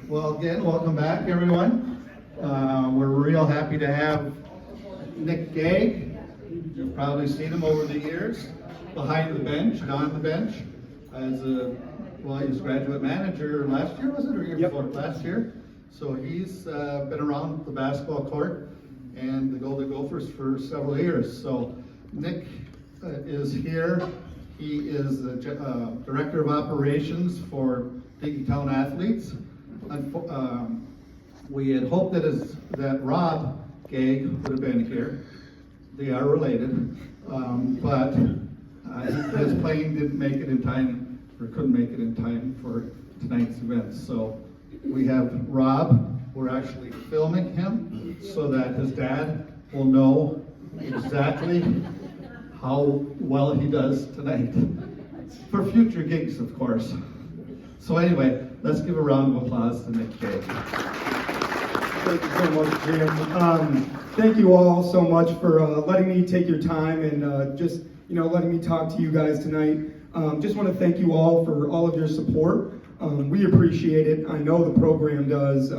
Well, again, welcome back, everyone. We're real happy to have Nick Gagg. You've probably seen him over the years behind the bench and on the bench as he was graduate manager last year, was it, or year before? Last year. So he's been around the basketball court and the Golden Gophers for several years. So Nick is here. He is the Director of Operations for Dinkytown Athletes. We had hoped that Rob Gagg would have been here. They are related, but his plane didn't make it in time, or couldn't make it in time for tonight's event. So we have Rob. We're actually filming him so that his dad will know exactly how well he does tonight. For future gigs, of course. So anyway, let's give a round of applause to Nick Gagg. Thank you so much, Jim. Thank you all so much for letting me take your time and just letting me talk to you guys tonight. Just want to thank you all for all of your support. We appreciate it. I know the program does.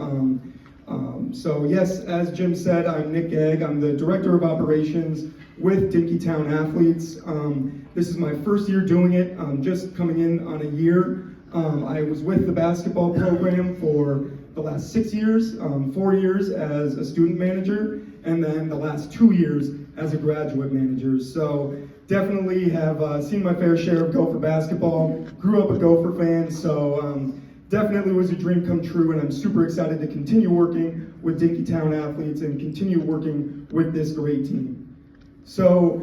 So yes, as Jim said, I'm Nick Gagg. I'm the Director of Operations with Dinkytown Athletes. This is my first year doing it. I'm just coming in on a year. I was with the basketball program for the last 6 years, 4 years as a student manager, and then the last 2 years as a graduate manager. So definitely have seen my fair share of Gopher basketball, grew up a Gopher fan, so definitely was a dream come true, and I'm super excited to continue working with Dinkytown Athletes and continue working with this great team. So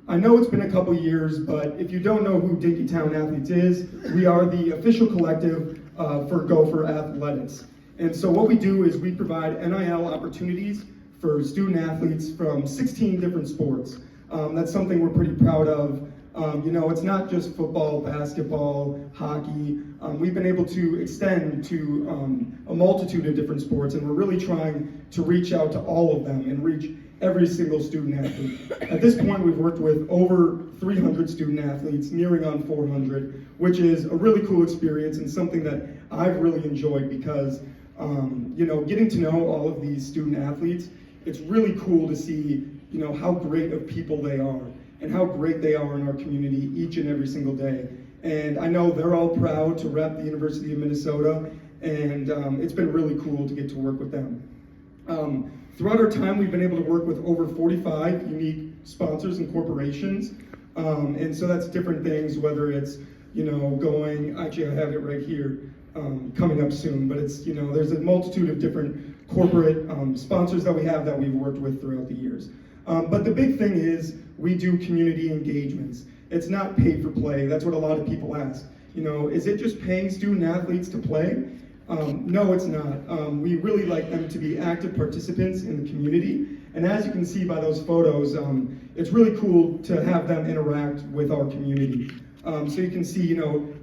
I know it's been a couple years, but if you don't know who Dinkytown Athletes is, we are the official collective for Gopher Athletics. And so what we do is we provide NIL opportunities for student athletes from 16 different sports. That's something we're pretty proud of. It's not just football, basketball, hockey. We've been able to extend to a multitude of different sports, and we're really trying to reach out to all of them and reach every single student athlete. At this point, we've worked with over 300 student athletes, nearing on 400, which is a really cool experience and something that I've really enjoyed because, getting to know all of these student athletes, it's really cool to see, how great of people they are and how great they are in our community each and every single day. And I know they're all proud to rep the University of Minnesota, and it's been really cool to get to work with them. Throughout our time, we've been able to work with over 45 unique sponsors and corporations. And so that's different things, whether it's, actually I have it right here, coming up soon, but it's, there's a multitude of different corporate sponsors that we've worked with throughout the years. But the big thing is we do community engagements. It's not pay for play. That's what a lot of people ask. Is it just paying student athletes to play? No, it's not. We really like them to be active participants in the community. And as you can see by those photos, it's really cool to have them interact with our community. So you can see,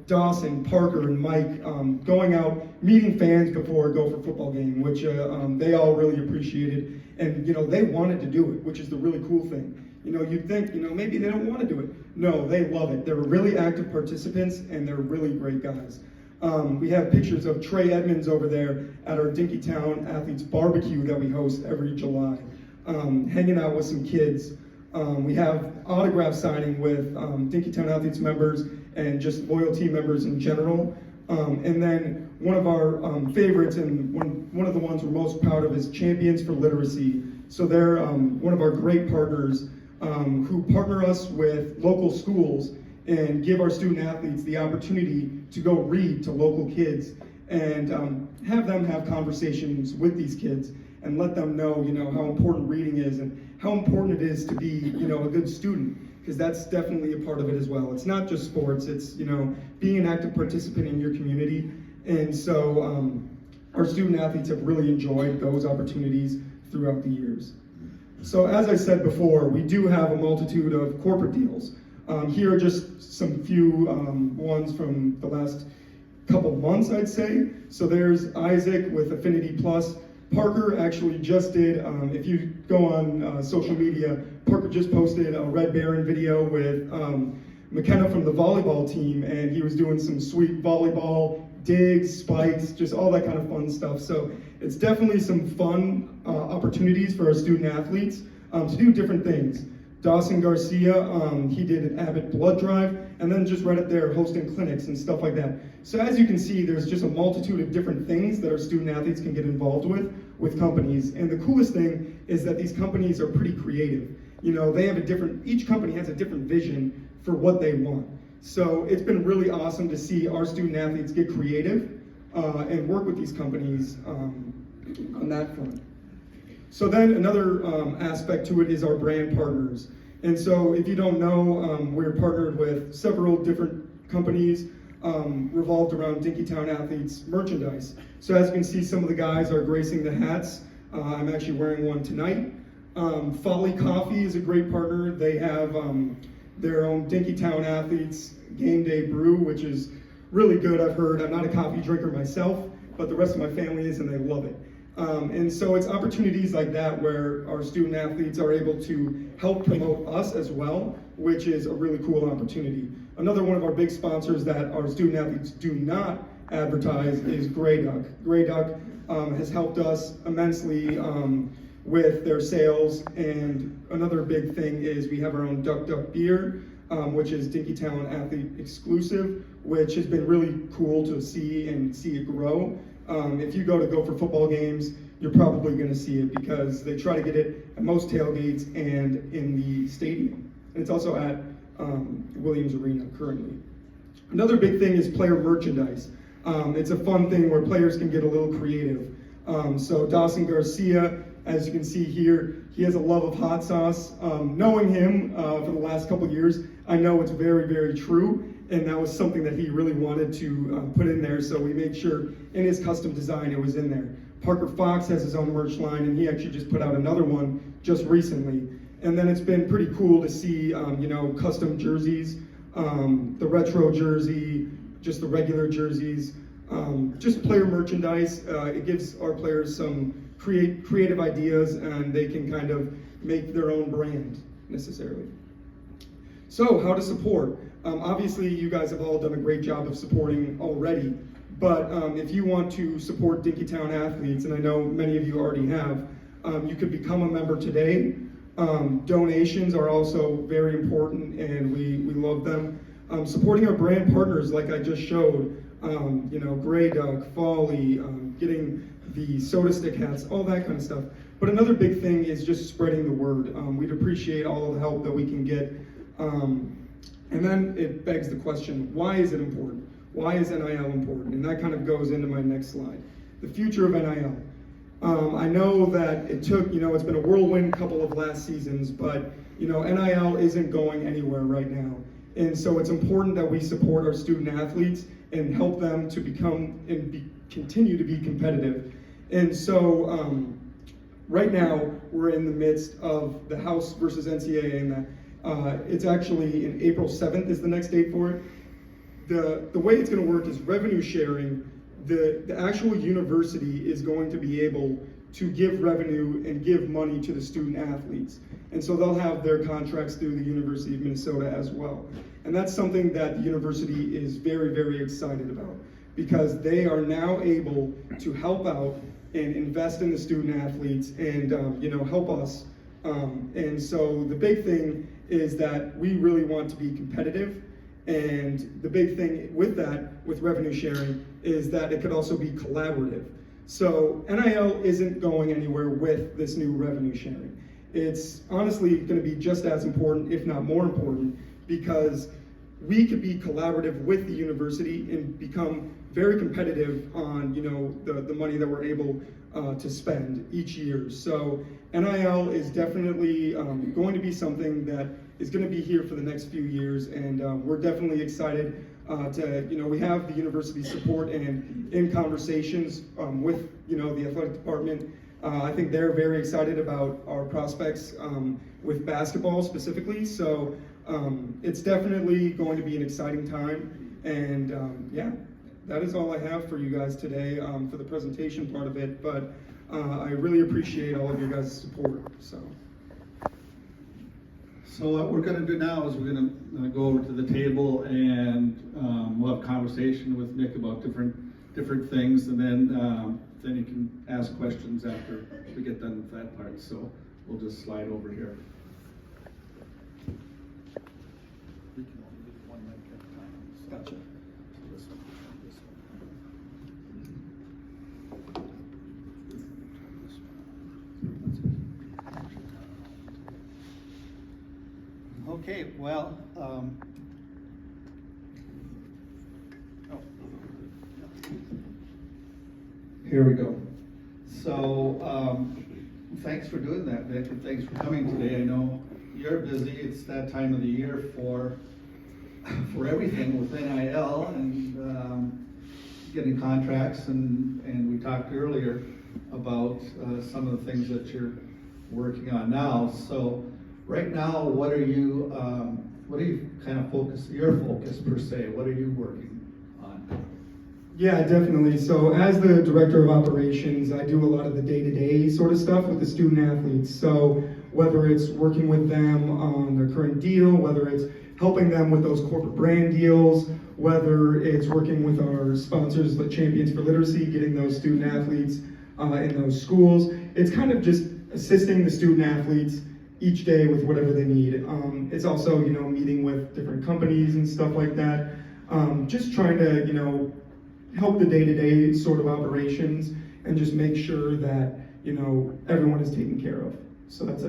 Dawson, Parker, and Mike going out, meeting fans before a Gopher football game, which they all really appreciated. And, they wanted to do it, which is the really cool thing. You'd think, maybe they don't want to do it. No, they love it. They're really active participants, and they're really great guys. We have pictures of Trey Edmonds over there at our Dinkytown Athletes barbecue that we host every July, hanging out with some kids. We have autograph signing with Dinkytown Athletes members and just loyal team members in general. And then one of our favorites and one of the ones we're most proud of is Champions for Literacy. So they're one of our great partners who partner us with local schools and give our student athletes the opportunity to go read to local kids and have them have conversations with these kids and let them know, how important reading is and how important it is to be, a good student, because that's definitely a part of it as well. It's not just sports, it's, being an active participant in your community. And so our student athletes have really enjoyed those opportunities throughout the years. So as I said before, we do have a multitude of corporate deals. Here are just some few ones from the last couple months, I'd say. So there's Isaac with Affinity Plus. Parker actually just did, if you go on social media, Parker just posted a Red Baron video with McKenna from the volleyball team, and he was doing some sweet volleyball digs, spikes, just all that kind of fun stuff. So it's definitely some fun opportunities for our student athletes to do different things. Dawson Garcia, he did an Abbott blood drive, and then just right up there hosting clinics and stuff like that. So as you can see, there's just a multitude of different things that our student athletes can get involved with companies. And the coolest thing is that these companies are pretty creative. You know, they have each company has a different vision for what they want. So it's been really awesome to see our student athletes get creative and work with these companies on that front. So then another aspect to it is our brand partners. And so if you don't know, we're partnered with several different companies revolved around Dinkytown Athletes merchandise. So as you can see, some of the guys are gracing the hats. I'm actually wearing one tonight. Folly Coffee is a great partner. They have their own Dinkytown Athletes Game Day Brew, which is really good, I've heard. I'm not a coffee drinker myself, but the rest of my family is, and they love it. And so it's opportunities like that where our student athletes are able to help promote us as well, which is a really cool opportunity. Another one of our big sponsors that our student athletes do not advertise is Grey Duck. Grey Duck has helped us immensely with their sales, and another big thing is we have our own Duck Duck beer, which is Dinkytown Athlete exclusive, which has been really cool to see it grow. If you go for football games, you're probably going to see it because they try to get it at most tailgates and in the stadium. And it's also at Williams Arena currently. Another big thing is player merchandise. It's a fun thing where players can get a little creative. So Dawson Garcia, as you can see here, he has a love of hot sauce. Knowing him for the last couple years, I know it's very, very true. And that was something that he really wanted to put in there, so we made sure in his custom design it was in there. Parker Fox has his own merch line, and he actually just put out another one just recently. And then it's been pretty cool to see, custom jerseys, the retro jersey, just the regular jerseys, just player merchandise. It gives our players some creative ideas, and they can kind of make their own brand necessarily. So how to support? Obviously, you guys have all done a great job of supporting already, but if you want to support Dinkytown Athletes, and I know many of you already have, you could become a member today. Donations are also very important, and we love them. Supporting our brand partners, like I just showed, Grey Duck, Folly, getting the soda stick hats, all that kind of stuff. But another big thing is just spreading the word. We'd appreciate all of the help that we can get. And then it begs the question, why is it important? Why is NIL important? And that kind of goes into my next slide. The future of NIL. I know that it's been a whirlwind couple of last seasons, but NIL isn't going anywhere right now. And so it's important that we support our student athletes and help them to become and continue to be competitive. And so right now we're in the midst of the House versus NCAA, and that it's actually in April 7th is the next date for it. The way it's going to work is revenue sharing. The actual university is going to be able to give revenue and give money to the student athletes. And so they'll have their contracts through the University of Minnesota as well. And that's something that the university is very, very excited about, because they are now able to help out and invest in the student athletes and help us. And so the big thing is that we really want to be competitive, and the big thing with that, with revenue sharing, is that it could also be collaborative. So NIL isn't going anywhere with this new revenue sharing. It's honestly going to be just as important, if not more important, because we could be collaborative with the university and become very competitive on the money that we're able to spend each year. So NIL is definitely going to be something that is going to be here for the next few years, and we're definitely excited we have the university support and in conversations with the athletic department. I think they're very excited about our prospects with basketball specifically. So it's definitely going to be an exciting time, and that is all I have for you guys today for the presentation part of it, but I really appreciate all of your guys' support. So what we're going to do now is we're going to go over to the table, and we'll have a conversation with Nick about different different things, and then you can ask questions after we get done with that part. So we'll just slide over here. We can only do one mic at a time. Gotcha. So this one, this one. Okay, well, here we go. So, thanks for doing that, Vic, and thanks for coming today. I know you're busy. It's that time of the year for everything with NIL and getting contracts, and we talked earlier about some of the things that you're working on now. So, right now, what are you kind of your focus per se? What are you working on? Yeah, definitely. So as the director of operations, I do a lot of the day-to-day sort of stuff with the student athletes. So whether it's working with them on their current deal, whether it's helping them with those corporate brand deals, whether it's working with our sponsors like Champions for Literacy, getting those student athletes in those schools. It's kind of just assisting the student athletes each day with whatever they need. It's also, meeting with different companies and stuff like that. Just trying to, help the day-to-day sort of operations and just make sure that, everyone is taken care of. So that's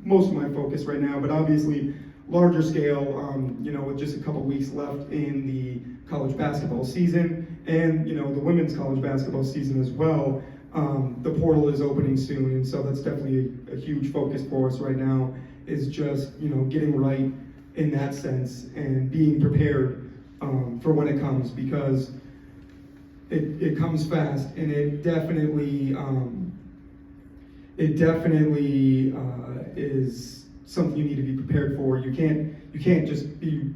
most of my focus right now, but obviously larger scale, with just a couple weeks left in the college basketball season and, the women's college basketball season as well. The portal is opening soon, and so that's definitely a huge focus for us right now, is just, getting right in that sense and being prepared for when it comes, because it comes fast, and it definitely is something you need to be prepared for. You can't just be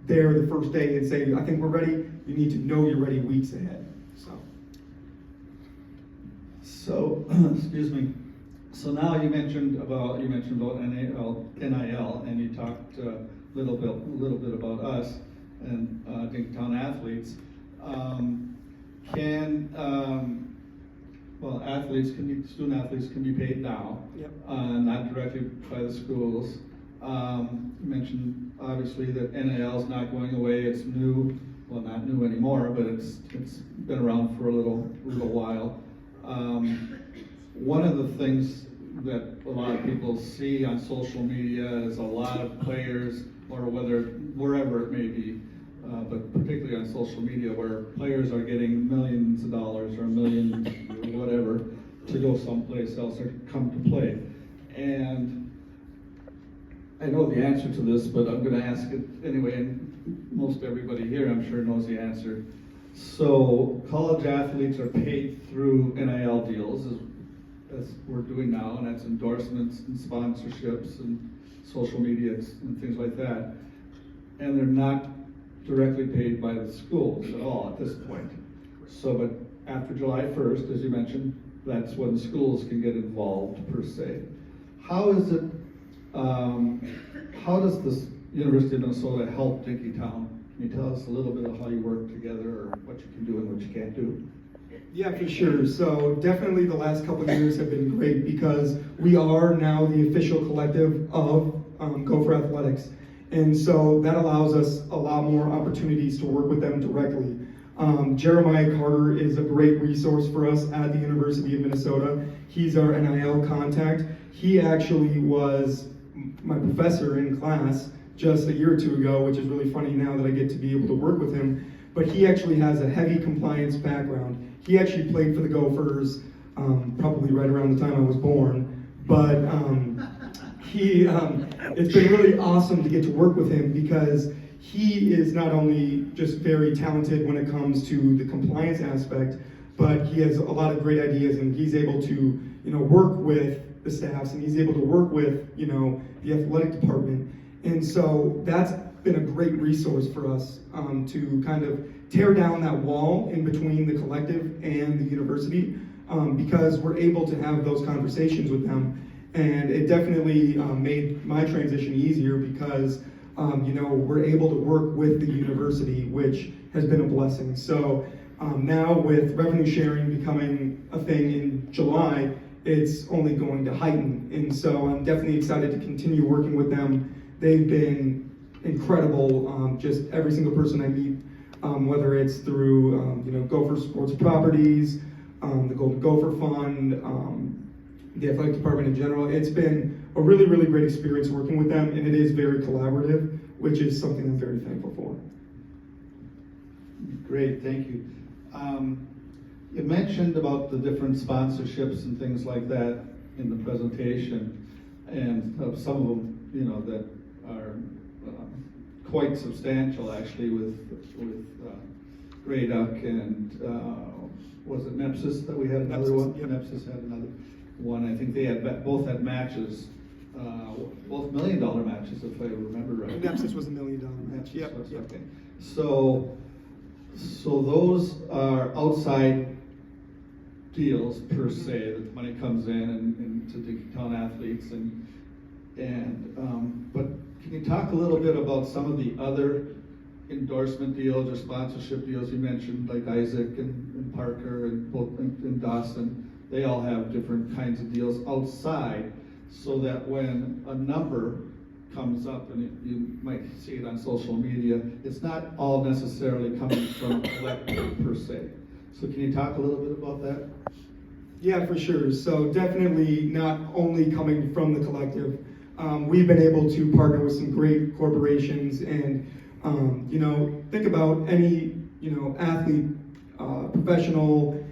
there the first day and say, I think we're ready. You need to know you're ready weeks ahead. So, excuse me. So now you mentioned about NIL, and you talked a little bit about us and Dinkytown Athletes. Student athletes can be paid now, Yep. Not directly by the schools. You mentioned obviously that NIL is not going away. It's new, well, not new anymore, but it's been around for a little while. One of the things that a lot of people see on social media is a lot of players, or wherever it may be, but particularly on social media, where players are getting millions of dollars or millions or whatever to go someplace else or come to play. And I know the answer to this, but I'm going to ask it anyway, and most everybody here I'm sure knows the answer. So college athletes are paid through NIL deals, as we're doing now, and that's endorsements and sponsorships and social media and things like that. And they're not directly paid by the schools at all at this point. So, but after July 1st, as you mentioned, that's when schools can get involved per se. How does this University of Minnesota help Dinkytown? Can you tell us a little bit of how you work together, or what you can do and what you can't do? Yeah, for sure. So definitely the last couple of years have been great, because we are now the official collective of Gopher Athletics. And so that allows us a lot more opportunities to work with them directly. Jeremiah Carter is a great resource for us at the University of Minnesota. He's our NIL contact. He actually was my professor in class just a year or two ago, which is really funny now that I get to be able to work with him. But he actually has a heavy compliance background. He actually played for the Gophers probably right around the time I was born. But it's been really awesome to get to work with him, because he is not only just very talented when it comes to the compliance aspect, but he has a lot of great ideas, and he's able to, work with the staffs, and he's able to work with, the athletic department. And so that's been a great resource for us to kind of tear down that wall in between the collective and the university, because we're able to have those conversations with them. And it definitely made my transition easier, because we're able to work with the university, which has been a blessing. So Now with revenue sharing becoming a thing in July, it's only going to heighten. And so I'm definitely excited to continue working with them. They've been incredible, just every single person I meet, whether it's through Gopher Sports Properties, the Golden Gopher Fund, the athletic department in general. It's been a really, really great experience working with them, and it is very collaborative, which is something I'm very thankful for. Great, thank you. You mentioned about the different sponsorships and things like that in the presentation, and some of them, that are quite substantial actually with Grey Duck and was it Nepsis that we had another one? Yep. Nepsis had another one. I think they had both had matches, both $1 million matches if I remember right. Nepsis was $1 million match. Yep. Okay. So those are outside deals per se, that the money comes in and to Dinkytown Athletes but can you talk a little bit about some of the other endorsement deals or sponsorship deals you mentioned, like Isaac and Parker and Dawson? They all have different kinds of deals outside, so that when a number comes up, and you might see it on social media, it's not all necessarily coming from a collective per se. So can you talk a little bit about that? Yeah, for sure. So definitely not only coming from the collective. We've been able to partner with some great corporations, and think about any athlete, professional,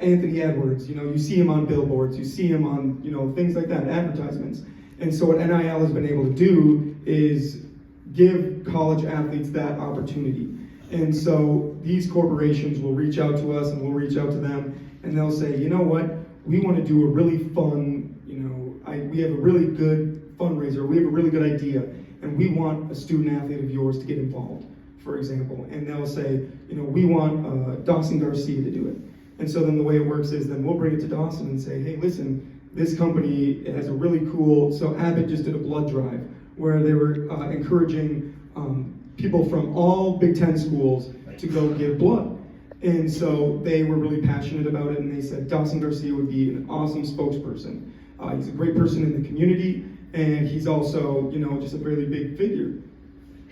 Anthony Edwards. You see him on billboards, you see him on things like that, advertisements. And so what NIL has been able to do is give college athletes that opportunity. And so these corporations will reach out to us, and we'll reach out to them, and they'll say, you know what, we want to do a really fun, we have a really good fundraiser, we have a really good idea, and we want a student athlete of yours to get involved, for example. And they'll say, we want Dawson Garcia to do it. And so then the way it works is then we'll bring it to Dawson and say, hey, listen, this company has a really cool, so Abbott just did a blood drive where they were encouraging people from all Big Ten schools to go give blood. And so they were really passionate about it, and they said Dawson Garcia would be an awesome spokesperson. He's a great person in the community, and he's also, just a really big figure.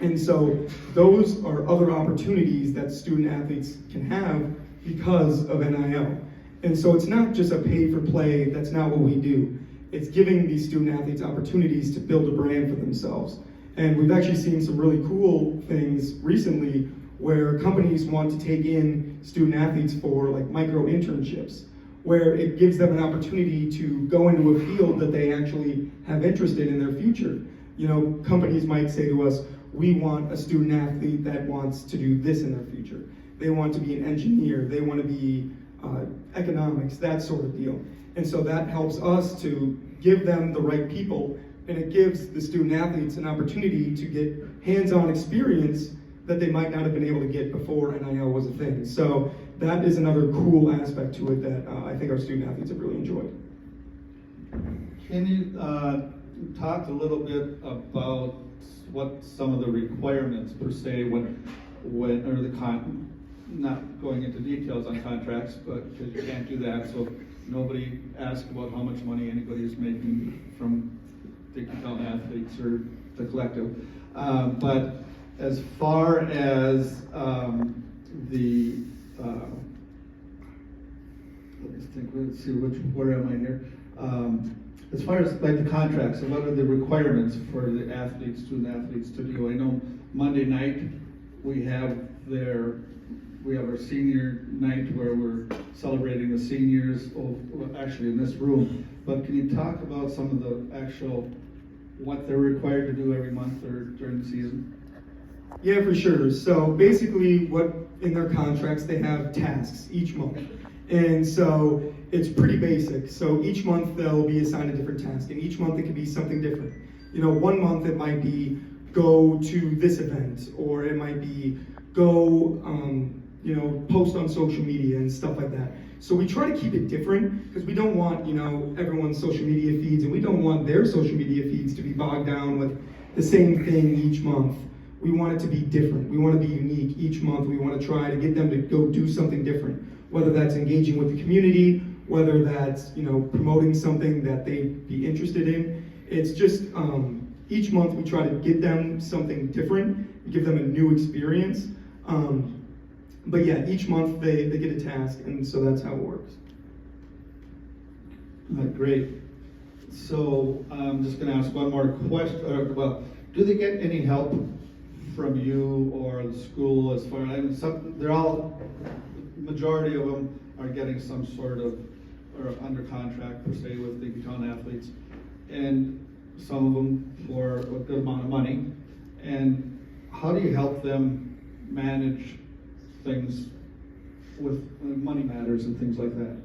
And so those are other opportunities that student athletes can have because of NIL. And so it's not just a pay for play, that's not what we do. It's giving these student athletes opportunities to build a brand for themselves. And we've actually seen some really cool things recently where companies want to take in student athletes for like micro internships, where it gives them an opportunity to go into a field that they actually have interest in their future. Companies might say to us, we want a student athlete that wants to do this in their future. They want to be an engineer, they want to be economics, that sort of deal. And so that helps us to give them the right people, and it gives the student athletes an opportunity to get hands-on experience that they might not have been able to get before NIL was a thing. So that is another cool aspect to it that I think our student athletes have really enjoyed. Can you talk a little bit about what some of the requirements per se not going into details on contracts, but because you can't do that, so nobody asks about how much money anybody is making from Dinkytown Athletes or the collective. But as far as let's see, where am I here? As far as like the contracts, what are the requirements for the athletes, student athletes to do? I know Monday night we have our senior night where we're celebrating the seniors, actually in this room. But can you talk about some of the actual, what they're required to do every month or during the season? Yeah, for sure. So basically what in their contracts, they have tasks each month. And so it's pretty basic. So each month they'll be assigned a different task, and each month it could be something different. One month it might be go to this event, or it might be go, post on social media and stuff like that. So we try to keep it different because we don't want, everyone's social media feeds, and we don't want their social media feeds to be bogged down with the same thing each month. we want it to be different. We want to be unique each month. We want to try to get them to go do something different, whether that's engaging with the community, whether that's, promoting something that they'd be interested in. It's just, each month we try to give them something different, give them a new experience. But yeah, each month they get a task, and so that's how it works. Great. So I'm just going to ask one more question. Well, do they get any help from you or the school as far as, they're all, majority of them are getting some sort of, or under contract per se with Dinkytown Athletes, and some of them for a good amount of money. And how do you help them manage things with money matters and things like that?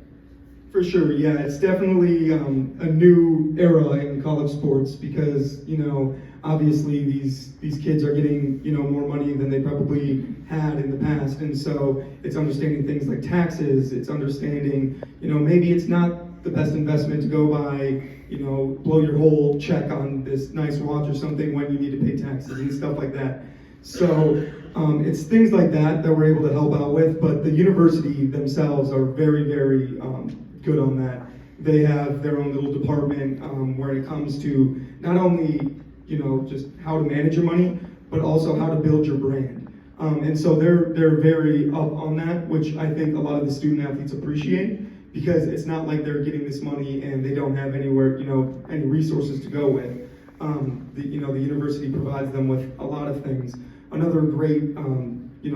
For sure, yeah, it's definitely a new era in college sports because, obviously these kids are getting, more money than they probably had in the past. And so it's understanding things like taxes, it's understanding, maybe it's not the best investment to go buy, blow your whole check on this nice watch or something when you need to pay taxes and stuff like that. So it's things like that we're able to help out with, but the university themselves are very, very good on that. They have their own little department where it comes to not only, just how to manage your money, but also how to build your brand. And so they're very up on that, which I think a lot of the student athletes appreciate, because it's not like they're getting this money and they don't have anywhere, any resources to go with. The university provides them with a lot of things. Another great,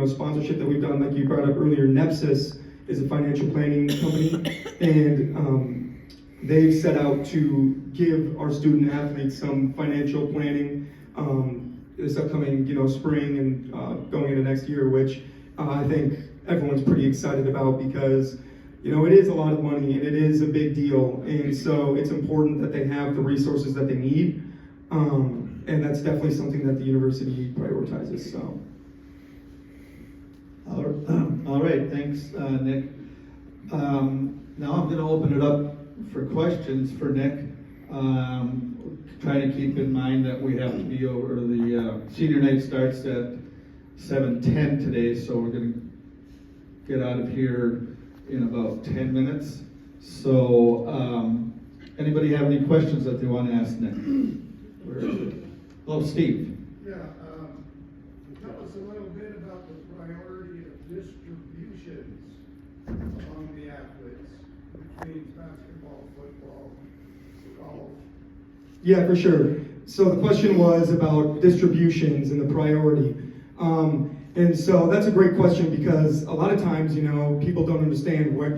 sponsorship that we've done, like you brought up earlier, Nepsis is a financial planning company, and they've set out to give our student athletes some financial planning this upcoming, spring and going into next year, which I think everyone's pretty excited about because, it is a lot of money and it is a big deal, and so it's important that they have the resources that they need, and that's definitely something that the university prioritizes. So. All right, thanks, Nick. Now I'm going to open it up for questions for Nick. Trying to keep in mind that we have to be over the senior night starts at 7:10 today, so we're going to get out of here in about 10 minutes. So anybody have any questions that they want to ask Nick? Where is it? Hello, Steve. Yeah, tell us a little bit about the priority of distributions among the athletes, which means basketball, football, golf. Yeah, for sure. So the question was about distributions and the priority. And so that's a great question because a lot of times, people don't understand what,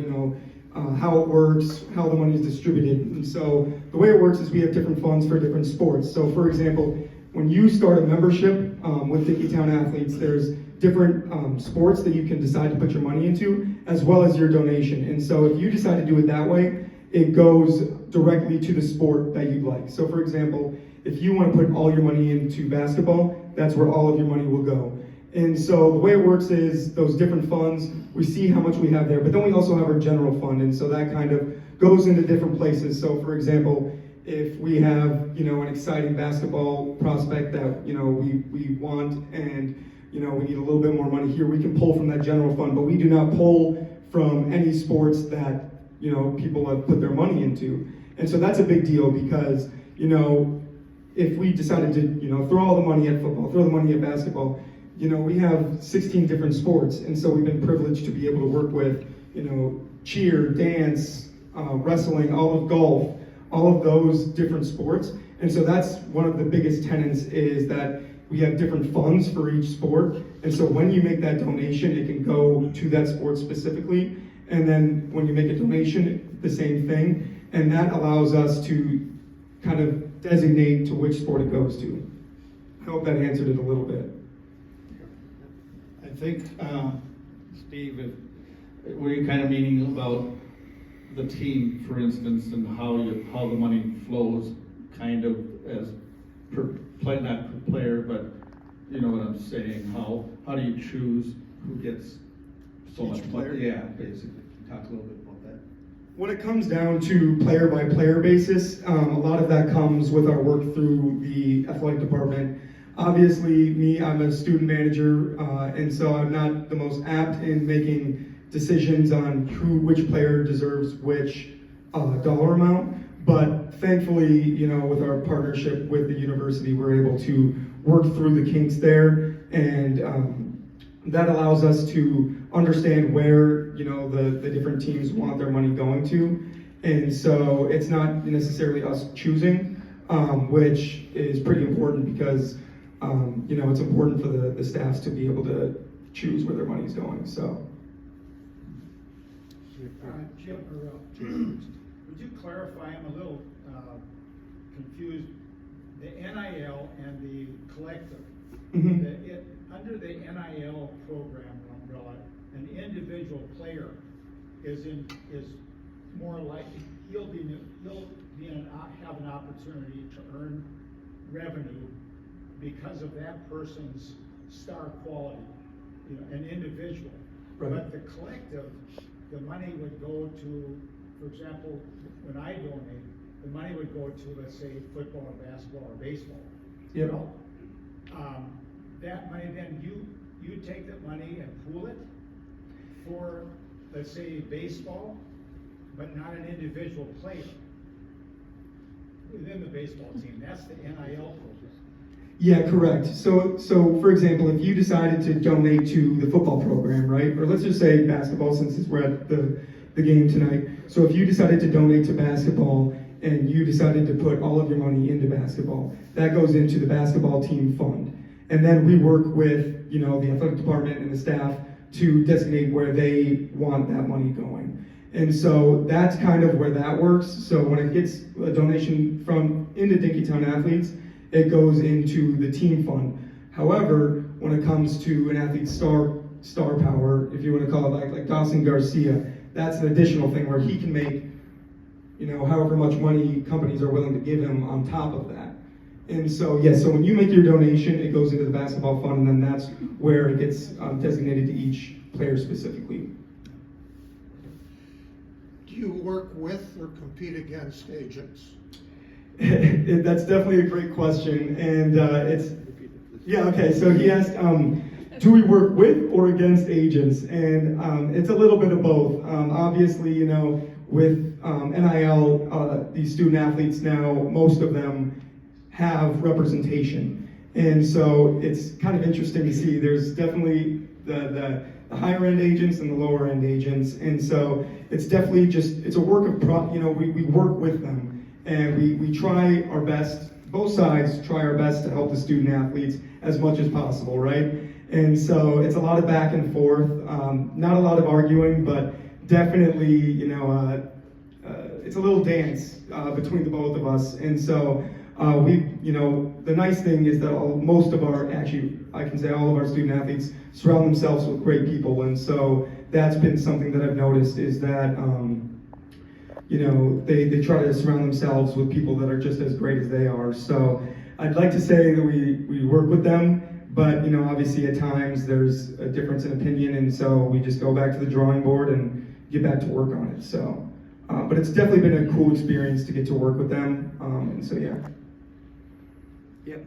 how it works, how the money is distributed. And so the way it works is we have different funds for different sports. So for example, when you start a membership with Dinkytown Athletes, there's different sports that you can decide to put your money into, as well as your donation. And so if you decide to do it that way, it goes directly to the sport that you'd like. So for example, if you want to put all your money into basketball, that's where all of your money will go. And so the way it works is those different funds, we see how much we have there, but then we also have our general fund, and so that kind of goes into different places. So for example, if we have, an exciting basketball prospect that, we want and, we need a little bit more money here, we can pull from that general fund, but we do not pull from any sports that, people have put their money into. And so that's a big deal because, if we decided to, throw all the money at football, throw the money at basketball, we have 16 different sports, and so we've been privileged to be able to work with, cheer, dance, wrestling, all of golf, all of those different sports. And so that's one of the biggest tenets is that we have different funds for each sport. And so when you make that donation, it can go to that sport specifically. And then when you make a donation, the same thing. And that allows us to kind of designate to which sport it goes to. I hope that answered it a little bit. I think, Steve, were you kind of meaning about the team, for instance, and how the money flows, kind of as not per player, but you know what I'm saying? How do you choose who gets so much money? Yeah, basically. Talk a little bit about that. When it comes down to player by player basis, a lot of that comes with our work through the athletic department. Obviously, I'm a student manager, and so I'm not the most apt in making decisions on which player deserves which dollar amount. But thankfully, with our partnership with the university, we're able to work through the kinks there, and that allows us to understand where the different teams want their money going to, and so it's not necessarily us choosing, which is pretty important because it's important for the staffs to be able to choose where their money's going. So. Jim, would you clarify? I'm a little confused. The NIL and the collective. Mm-hmm. Under the NIL program umbrella, an individual player is more likely he'll have an opportunity to earn revenue because of that person's star quality, an individual. Right. But the collective, the money would go to, for example, when I donate, the money would go to, let's say, football or basketball or baseball. Yep. That money, then you take that money and pool it for, let's say, baseball, but not an individual player within the baseball team. That's the NIL program. Yeah, correct. So for example, if you decided to donate to the football program, right? Or let's just say basketball, since we're at the game tonight. So if you decided to donate to basketball and you decided to put all of your money into basketball, that goes into the basketball team fund. And then we work with, the athletic department and the staff to designate where they want that money going. And so that's kind of where that works. So when it gets a donation into Dinkytown Athletes, it goes into the team fund. However, when it comes to an athlete's star power, if you want to call it like Dawson Garcia, that's an additional thing where he can make, however much money companies are willing to give him on top of that. And so, yes, so when you make your donation, it goes into the basketball fund, and then that's where it gets designated to each player specifically. Do you work with or compete against agents? That's definitely a great question, and okay, so he asked, do we work with or against agents? And it's a little bit of both. Obviously, with NIL, these student athletes now, most of them have representation. And so it's kind of interesting to see. There's definitely the higher end agents and the lower end agents. And so it's definitely it's a work of, we work with them. And we try our best, both sides try our best to help the student athletes as much as possible, right? And so it's a lot of back and forth, not a lot of arguing, but definitely, it's a little dance between the both of us. And so the nice thing is that I can say all of our student athletes surround themselves with great people. And so that's been something that I've noticed is that, they try to surround themselves with people that are just as great as they are. So I'd like to say that we work with them, but obviously at times there's a difference in opinion, and so we just go back to the drawing board and get back to work on it. So, but it's definitely been a cool experience to get to work with them, and so yeah. Yep.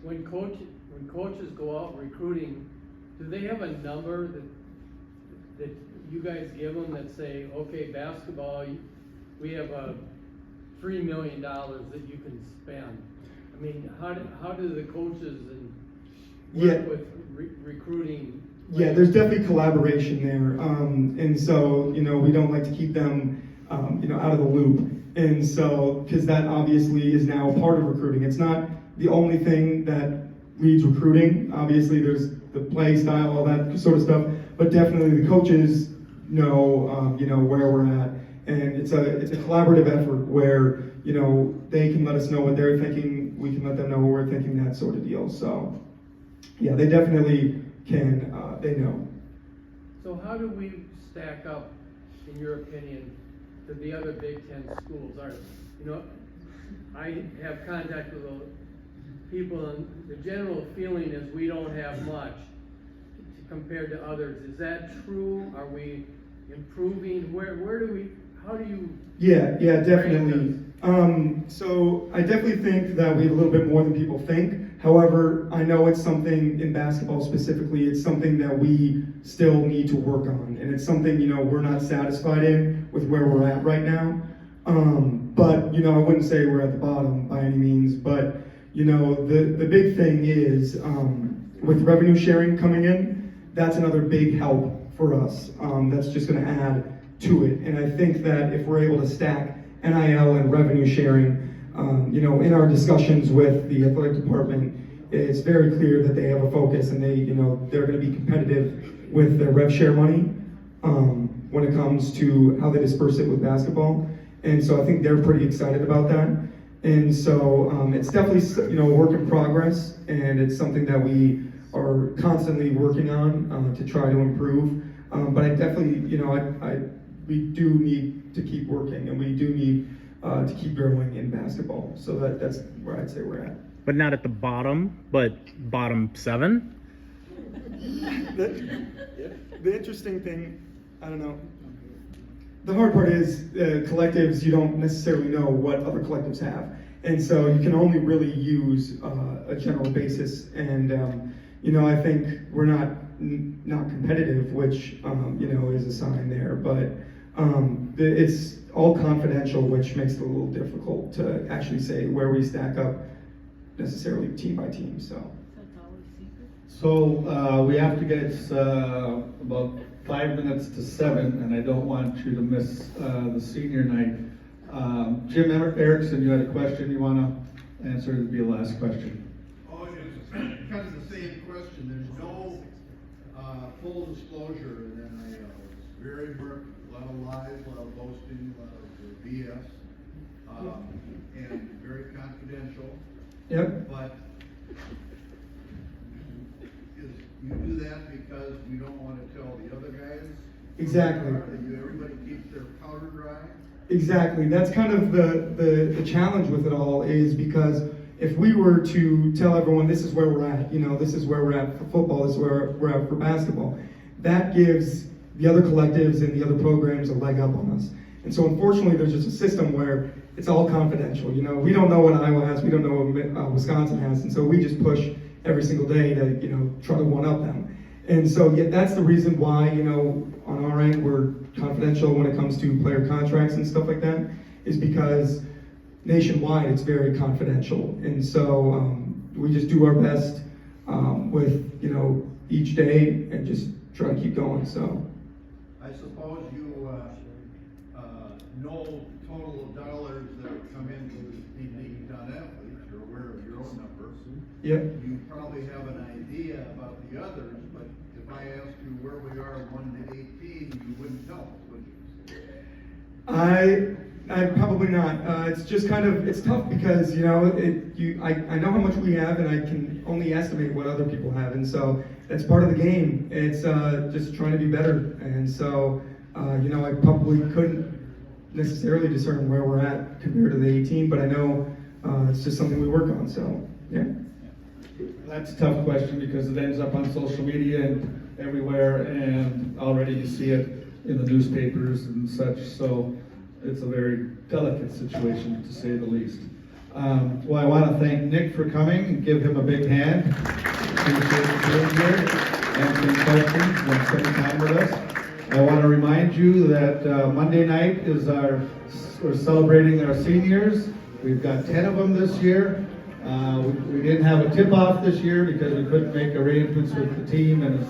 When coaches go out recruiting, do they have a number that you guys give them that say, okay, basketball, we have $3 million that you can spend? I mean, how do the coaches work with recruiting? Yeah, there's definitely collaboration there, and so we don't like to keep them out of the loop, and so because that obviously is now a part of recruiting. It's not the only thing that leads recruiting. Obviously, there's the play style, all that sort of stuff, but definitely the coaches know where we're at, and it's a collaborative effort where they can let us know what they're thinking, we can let them know what we're thinking, that sort of deal. So yeah, they definitely can. They know. So how do we stack up, in your opinion, to the other Big Ten schools? I have contact with people, and the general feeling is we don't have much compared to others. Is that true? Are we improving? How do you? Yeah, definitely. So I definitely think that we have a little bit more than people think. However, I know it's something in basketball specifically, it's something that we still need to work on. And it's something, we're not satisfied in with where we're at right now. But, I wouldn't say we're at the bottom by any means. But, the big thing is with revenue sharing coming in, that's another big help for us. That's just going to add to it. And I think that if we're able to stack NIL and revenue sharing, in our discussions with the athletic department, it's very clear that they have a focus and they're going to be competitive with their rev share money when it comes to how they disperse it with basketball. And so I think they're pretty excited about that. And so it's definitely a work in progress, and it's something that we are constantly working on to try to improve. But I definitely, we do need to keep working, and we do need to keep growing in basketball. So that's where I'd say we're at. But not at the bottom, but bottom 7? The interesting thing, I don't know. The hard part is collectives, you don't necessarily know what other collectives have. And so you can only really use a general basis. And, I think we're not competitive, which, is a sign there. But it's all confidential, which makes it a little difficult to actually say where we stack up necessarily team by team. So we have to get about 5 minutes to 7, and I don't want you to miss the senior night. Jim Erickson, you had a question you want to answer? It'd be the last question. Oh, it's kind of the same question. There's no full disclosure in NIL. It's very murky. A lot of lies, a lot of boasting, a lot of BS, and very confidential. Yep. But you do that because we don't want to tell the other guys. Exactly. Everybody keeps their powder dry. Exactly. That's kind of the challenge with it all, is because if we were to tell everyone this is where we're at, this is where we're at for football, this is where we're at for basketball, that gives the other collectives and the other programs a leg up on us. And so unfortunately there's just a system where it's all confidential. We don't know what Iowa has, we don't know what Wisconsin has, and so we just push every single day to try to one up them. And so that's the reason why on our end we're confidential when it comes to player contracts and stuff like that, is because nationwide it's very confidential. And so we just do our best with each day and just try to keep going. So I suppose you know total of dollars that come into the Dinkytown Athletes. You're aware of your own numbers. yep. You probably have an idea about the others, but if I asked you where we are 1 to 18, you wouldn't tell us, would you? I probably not. It's just it's tough because I know how much we have, and I can only estimate what other people have, and so that's part of the game. It's just trying to be better, and so I probably couldn't necessarily discern where we're at compared to the 18, but I know it's just something we work on. So yeah. That's a tough question because it ends up on social media and everywhere, and already you see it in the newspapers and such. So it's a very delicate situation, to say the least. Well, I want to thank Nick for coming and give him a big hand. Appreciate you being here, answering questions, and spending time with us. I want to remind you that Monday night is we're celebrating our seniors. We've got 10 of them this year. We didn't have a tip-off this year because we couldn't make arrangements with the team and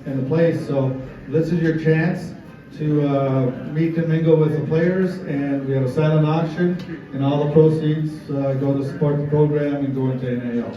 the place. So this is your chance to meet and mingle with the players, and we have a silent auction, and all the proceeds go to support the program and go into NIL.